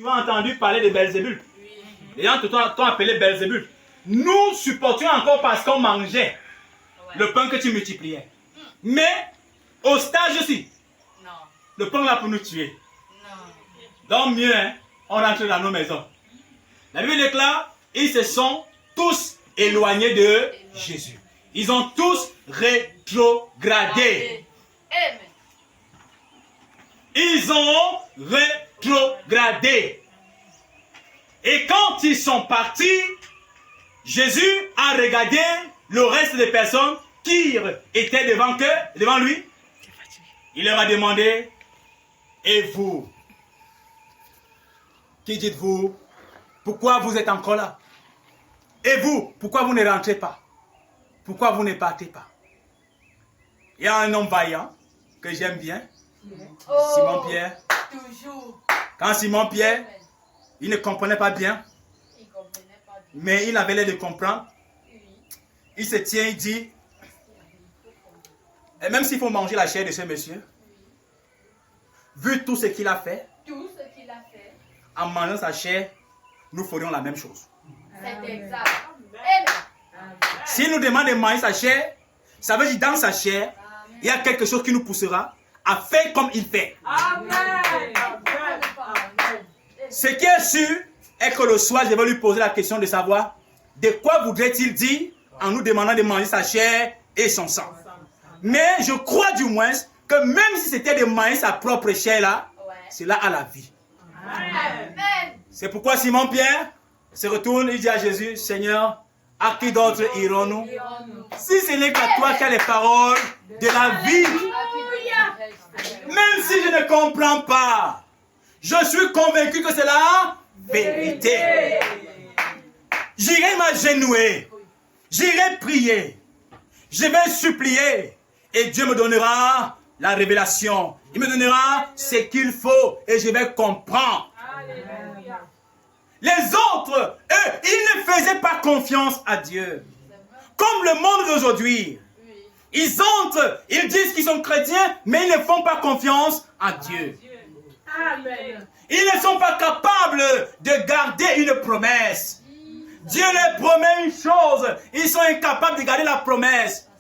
Tu as entendu parler de Belzébul. Les gens t'ont appelé Belzébul. Nous supportions encore parce qu'on mangeait le pain que tu multipliais. Mais au stage aussi, le pain là pour nous tuer. Donc mieux, hein, on rentre dans nos maisons. La Bible déclare, ils se sont tous éloignés de Jésus. Ils ont tous rétrogradé. Ils ont rétrogradé. Et quand ils sont partis, Jésus a regardé le reste des personnes qui étaient devant lui. Il leur a demandé, et vous, qui dites-vous, pourquoi vous êtes encore là? Et vous, pourquoi vous ne rentrez pas? Pourquoi vous ne partez pas? Il y a un homme vaillant que j'aime bien, Simon-Pierre. Quand Simon-Pierre, il ne comprenait pas bien, mais il avait l'air de comprendre. Il se tient, il dit, et même s'il faut manger la chair de ce monsieur, vu tout ce qu'il a fait, en mangeant sa chair, nous ferions la même chose. C'est exact. S'il nous demande de manger sa chair, ça veut dire dans sa chair, il y a quelque chose qui nous poussera à faire comme il fait. Ce qui est sûr est que le soir, je vais lui poser la question de savoir de quoi voudrait-il dire en nous demandant de manger sa chair et son sang. Mais je crois du moins que même si c'était de manger sa propre chair là, cela a la vie. C'est pourquoi Simon-Pierre se retourne et dit à Jésus, Seigneur, à qui d'autre irons-nous? Si ce n'est qu'à toi qui as les paroles de la vie. Même si je ne comprends pas, je suis convaincu que c'est la vérité. J'irai m'agenouiller, j'irai prier, je vais supplier et Dieu me donnera la révélation. Il me donnera ce qu'il faut et je vais comprendre. Les autres, eux, ils ne faisaient pas confiance à Dieu. Comme le monde d'aujourd'hui. Ils entrent, ils disent qu'ils sont chrétiens, mais ils ne font pas confiance à Dieu. Ils ne sont pas capables de garder une promesse. Dieu leur promet une chose, ils sont incapables de garder la promesse.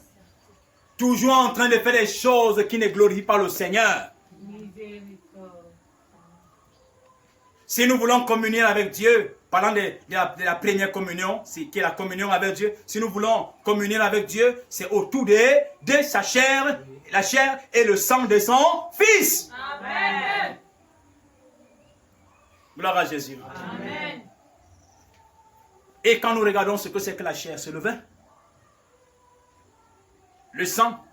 Toujours en train de faire des choses qui ne glorifient pas le Seigneur. Si nous voulons communier avec Dieu, parlant de la première communion, qui est la communion avec Dieu, si nous voulons communier avec Dieu, c'est autour de sa chair, la chair et le sang de son Fils. Amen. Gloire à Jésus. Amen. Et quand nous regardons ce que c'est que la chair, c'est le vin. Le sang,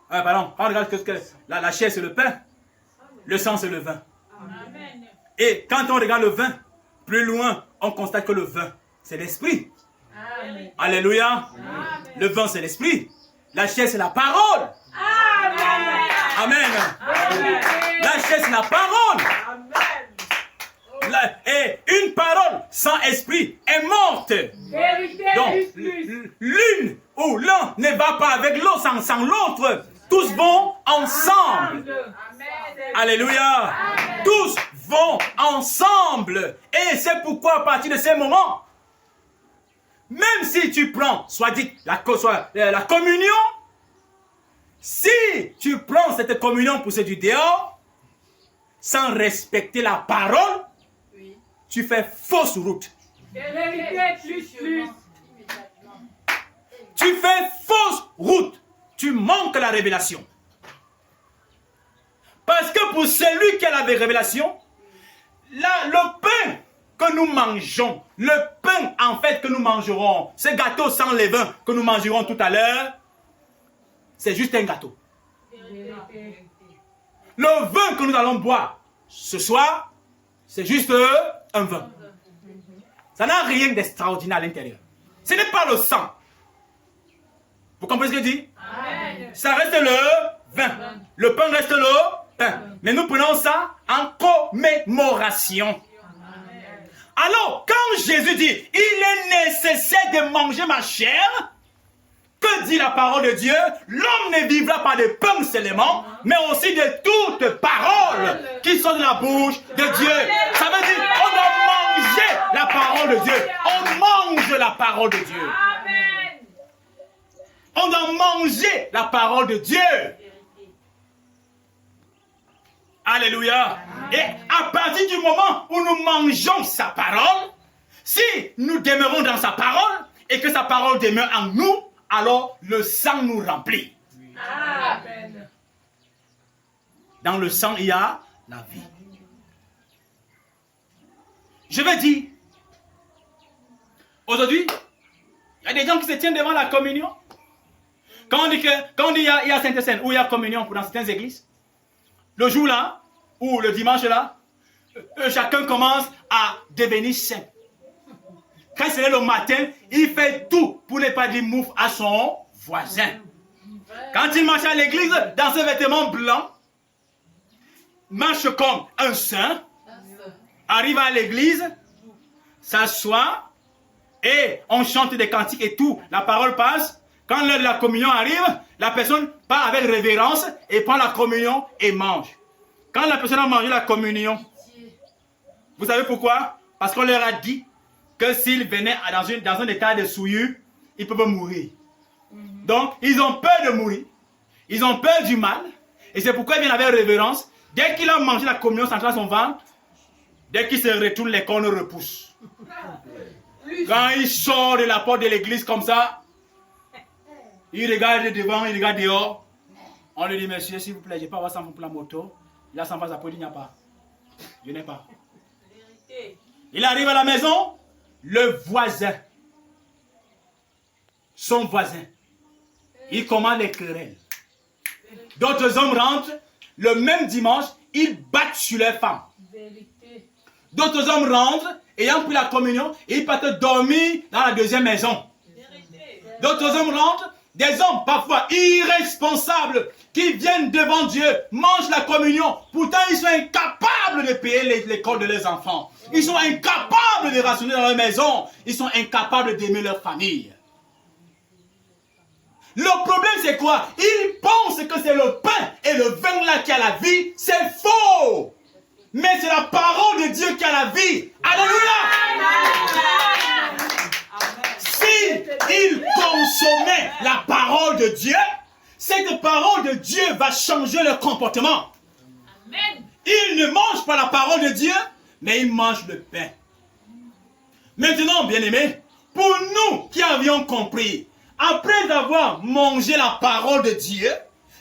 quand on regarde que la chair, c'est le pain. Le sang, c'est le vin. Amen. Et quand on regarde le vin, plus loin, on constate que le vin, c'est l'esprit. Alléluia. Amen. Le vin, c'est l'esprit. La chair, c'est la parole. Amen. Amen. Amen. La chair, c'est la parole. Amen. Et une parole sans esprit est morte. Donc, l'une ou l'un ne va pas avec l'autre sans l'autre. Tous vont ensemble. Amen. Alléluia. Amen. Tous vont ensemble. Et c'est pourquoi à partir de ce moment, même si tu prends, soit dit la communion, si tu prends cette communion pour ce du dehors, sans respecter la parole, tu fais fausse route. Tu fais fausse route. Tu manques la révélation. Parce que pour celui qui a la révélation, le pain que nous mangeons, le pain en fait que nous mangerons, ce gâteau sans levain que nous mangerons tout à l'heure, c'est juste un gâteau. Le vin que nous allons boire ce soir, c'est juste un vin. Ça n'a rien d'extraordinaire à l'intérieur. Ce n'est pas le sang. Vous comprenez ce que je dis? Amen. Ça reste le vin. Le pain reste le pain. Mais nous prenons ça en commémoration. Amen. Alors, quand Jésus dit, il est nécessaire de manger ma chair, que dit la parole de Dieu? L'homme ne vivra pas de pain seulement, mais aussi de toutes paroles qui sont de la bouche de Dieu. Ça veut dire, on doit parole de Dieu. On mange la parole de Dieu. Amen. On doit manger la parole de Dieu. Alléluia. Et à partir du moment où nous mangeons sa parole, si nous demeurons dans sa parole et que sa parole demeure en nous, alors le sang nous remplit. Amen. Dans le sang, il y a la vie. Je vais dire, aujourd'hui, il y a des gens qui se tiennent devant la communion. Quand on dit il y a Sainte Seine, où il y a communion dans certaines églises, le jour là, ou le dimanche là, chacun commence à devenir saint. Quand c'est le matin, il fait tout pour ne pas dire mouf à son voisin. Quand il marche à l'église, dans ses vêtements blancs, marche comme un saint, arrive à l'église, s'assoit, et on chante des cantiques et tout, la parole passe. Quand l'heure de la communion arrive, la personne part avec révérence et prend la communion et mange. Quand la personne a mangé la communion, vous savez pourquoi? Parce qu'on leur a dit que s'ils venaient dans un état de souillure, ils peuvent mourir. Donc, ils ont peur de mourir. Ils ont peur du mal. Et c'est pourquoi ils viennent avec révérence. Dès qu'il a mangé la communion centrale son ventre, dès qu'il se retourne, les cornes repoussent. Quand il sort de la porte de l'église comme ça, il regarde devant, il regarde dehors. On lui dit, monsieur, s'il vous plaît, je n'ai pas avoir 100 francs pour la moto. Il a 100 francs à poser, il n'y a pas. Je n'ai pas. Il arrive à la maison, le voisin, son voisin, il commande les querelles. D'autres hommes rentrent, le même dimanche, ils battent sur leurs femmes. D'autres hommes rentrent, ayant pris la communion, et ils partent dormir dans la deuxième maison. D'autres hommes rentrent, des hommes parfois irresponsables, qui viennent devant Dieu, mangent la communion, pourtant ils sont incapables de payer l'école de leurs enfants. Ils sont incapables de rationner dans leur maison. Ils sont incapables d'aimer leur famille. Le problème c'est quoi? Ils pensent que c'est le pain et le vin là qui a la vie. C'est faux. Mais c'est la parole de Dieu qui a la vie. Alléluia. Si ils consommaient la parole de Dieu, cette parole de Dieu va changer leur comportement. Amen. Ils ne mangent pas la parole de Dieu, mais ils mangent le pain. Maintenant, bien-aimés, pour nous qui avions compris, après avoir mangé la parole de Dieu,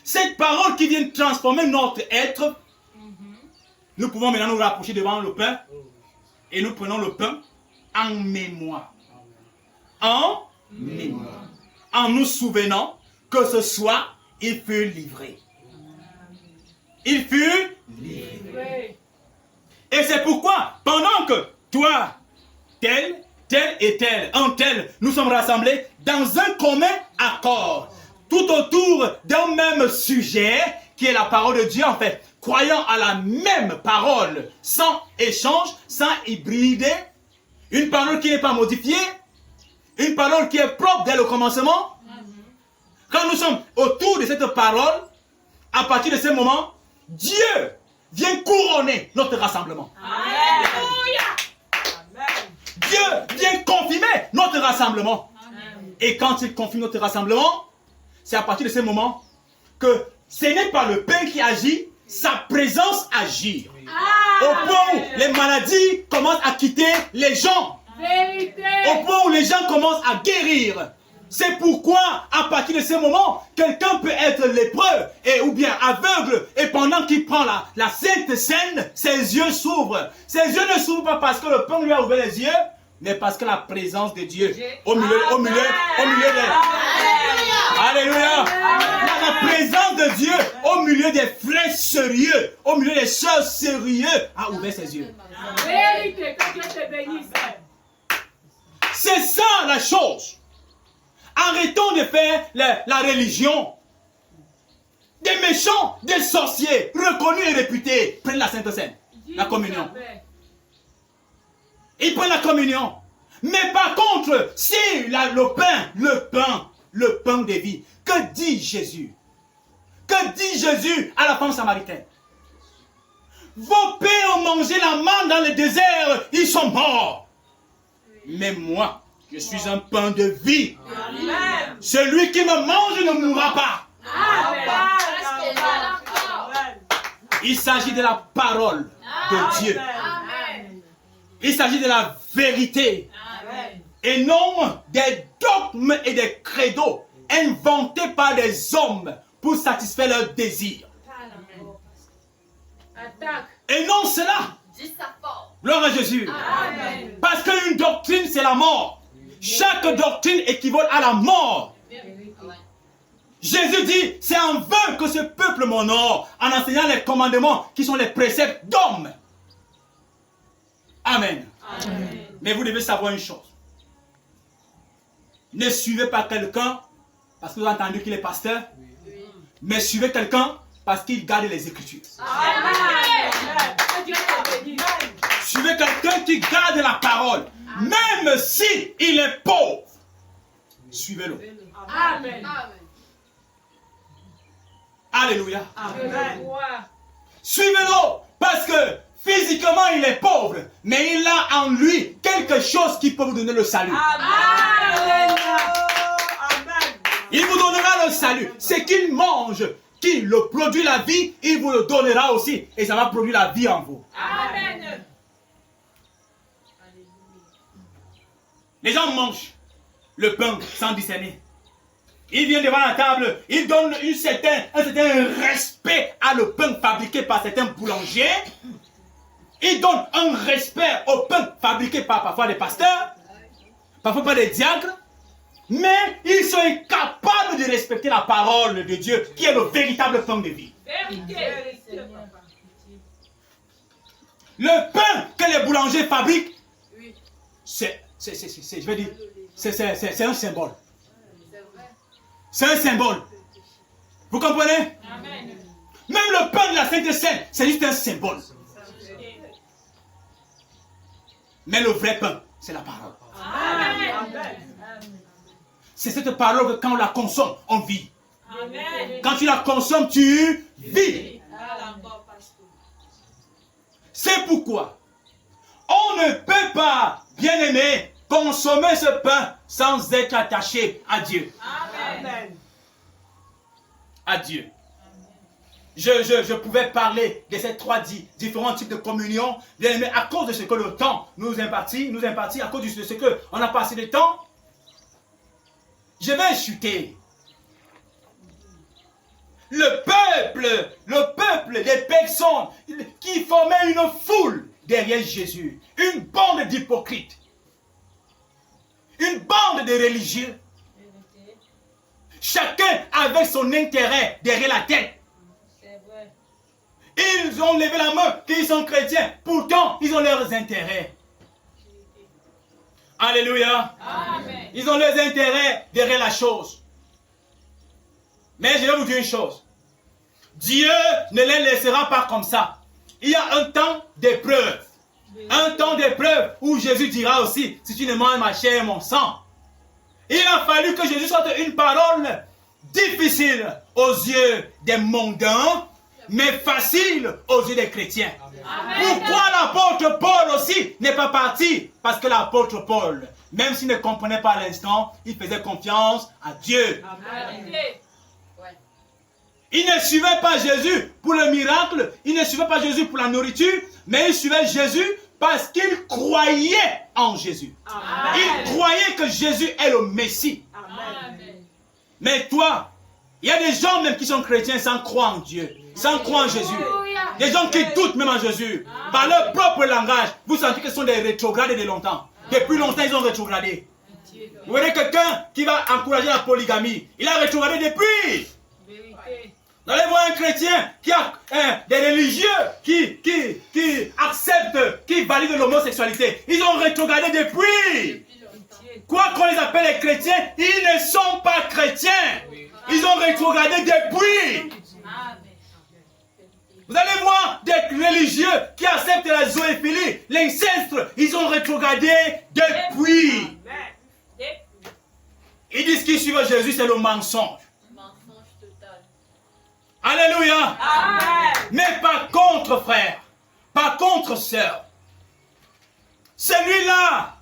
cette parole qui vient transformer notre être, nous pouvons maintenant nous rapprocher devant le pain et nous prenons le pain en mémoire. En mémoire. En nous souvenant que ce soir, il fut livré. Il fut livré. Et c'est pourquoi, pendant que toi, tel et tel, un tel, nous sommes rassemblés dans un commun accord, tout autour d'un même sujet, qui est la parole de Dieu en fait, croyant à la même parole, sans échange, sans hybrider, une parole qui n'est pas modifiée, une parole qui est propre dès le commencement. Quand nous sommes autour de cette parole, à partir de ce moment, Dieu vient couronner notre rassemblement. Alléluia. Dieu vient confirmer notre rassemblement. Et quand il confirme notre rassemblement, c'est à partir de ce moment que ce n'est pas le pain qui agit, sa présence agit. Au point où les maladies commencent à quitter les gens. Vérité. Au point où les gens commencent à guérir. C'est pourquoi, à partir de ce moment, quelqu'un peut être lépreux ou bien aveugle, et pendant qu'il prend la Sainte Seine, ses yeux s'ouvrent. Ses yeux ne s'ouvrent pas parce que le pain lui a ouvert les yeux, mais parce que la présence de Dieu au milieu des... Alléluia. La présence de Dieu au milieu des frères sérieux, au milieu des sœurs sérieux, a ouvert ses yeux. Vérité, que Dieu te bénisse. C'est ça la chose. Arrêtons de faire la religion. Des méchants, des sorciers, reconnus et réputés, prennent la Sainte Seine, la communion. Ils prennent la communion. Mais par contre, si le pain de vie, que dit Jésus? Que dit Jésus à la femme samaritaine? Vos pères ont mangé la manne dans le désert, ils sont morts. Mais moi, je suis un pain de vie. Amen. Celui qui me mange ne mourra pas. Il s'agit de la parole de Dieu. Il s'agit de la vérité. Et non des dogmes et des credos inventés par des hommes pour satisfaire leurs désirs. Et non cela. Gloire à Jésus. Amen. Parce qu'une doctrine, c'est la mort. Chaque doctrine équivaut à la mort. Jésus dit, c'est en vain que ce peuple m'honore, en enseignant les commandements qui sont les préceptes d'hommes. Amen. Amen. Mais vous devez savoir une chose. Ne suivez pas quelqu'un parce que vous avez entendu qu'il est pasteur, mais suivez quelqu'un parce qu'il garde les Écritures. Suivez quelqu'un qui garde la parole, même si il est pauvre. Suivez-le. Amen. Alléluia. Amen. Suivez-le parce que physiquement il est pauvre, mais il a en lui quelque chose qui peut vous donner le salut. Amen. Il vous donnera le salut. Ce qu'il mange, qui le produit la vie, il vous le donnera aussi. Et ça va produire la vie en vous. Amen. Les gens mangent le pain sans discerner. Ils viennent devant la table, ils donnent un certain respect à le pain fabriqué par certains boulangers. Ils donnent un respect au pain fabriqué par parfois des pasteurs, parfois par des diacres. Mais ils sont incapables de respecter la parole de Dieu, qui est le véritable pain de vie. Vérité. Le pain que les boulangers fabriquent, c'est un symbole. C'est un symbole. Vous comprenez? Amen. Même le pain de la Sainte Seine, c'est juste un symbole. Mais le vrai pain, c'est la parole. Amen. C'est cette parole que quand on la consomme, on vit. Amen. Quand tu la consommes, tu vis. C'est pourquoi on ne peut pas, bien aimé, consommer ce pain sans être attaché à Dieu. Amen. À Dieu. Je pouvais parler de ces trois différents types de communion, bien aimé, à cause de ce que le temps nous impartit, à cause de ce que on a passé le temps. Je vais chuter. Le peuple, les personnes qui formaient une foule derrière Jésus, une bande d'hypocrites, une bande de religieux. Chacun avait son intérêt derrière la tête. Ils ont levé la main qu'ils sont chrétiens, pourtant ils ont leurs intérêts. Alléluia. Amen. Ils ont leurs intérêts derrière la chose. Mais je vais vous dire une chose. Dieu ne les laissera pas comme ça. Il y a un temps d'épreuve. Un temps d'épreuve où Jésus dira aussi, si tu ne manges ma chair et mon sang. Il a fallu que Jésus sorte une parole difficile aux yeux des mondains, mais facile aux yeux des chrétiens. Amen. Pourquoi l'apôtre Paul aussi n'est pas parti? Parce que l'apôtre Paul, même s'il ne comprenait pas à l'instant, il faisait confiance à Dieu. Vérité. Il ne suivait pas Jésus pour le miracle, il ne suivait pas Jésus pour la nourriture, mais il suivait Jésus parce qu'il croyait en Jésus. Amen. Il croyait que Jésus est le Messie. Amen. Mais toi, il y a des gens même qui sont chrétiens sans croire en Dieu, sans croire en Jésus. Des gens qui doutent même en Jésus. Par leur propre langage, vous sentez que ce sont des rétrogradés de longtemps. Depuis longtemps, ils ont rétrogradé. Vous voyez quelqu'un qui va encourager la polygamie. Il a rétrogradé depuis. Vérité. Vous allez voir un chrétien qui a des religieux qui acceptent, qui valident l'homosexualité. Ils ont rétrogradé depuis. Quoi qu'on les appelle les chrétiens, ils ne sont pas chrétiens. Ils ont rétrogradé depuis. Vous allez voir des religieux qui acceptent la zoophilie, l'inceste, ils ont rétrogradé depuis. Ils disent qu'ils suivent Jésus, c'est le mensonge. Alléluia. Amen. Mais par contre, frère, par contre, sœur, celui-là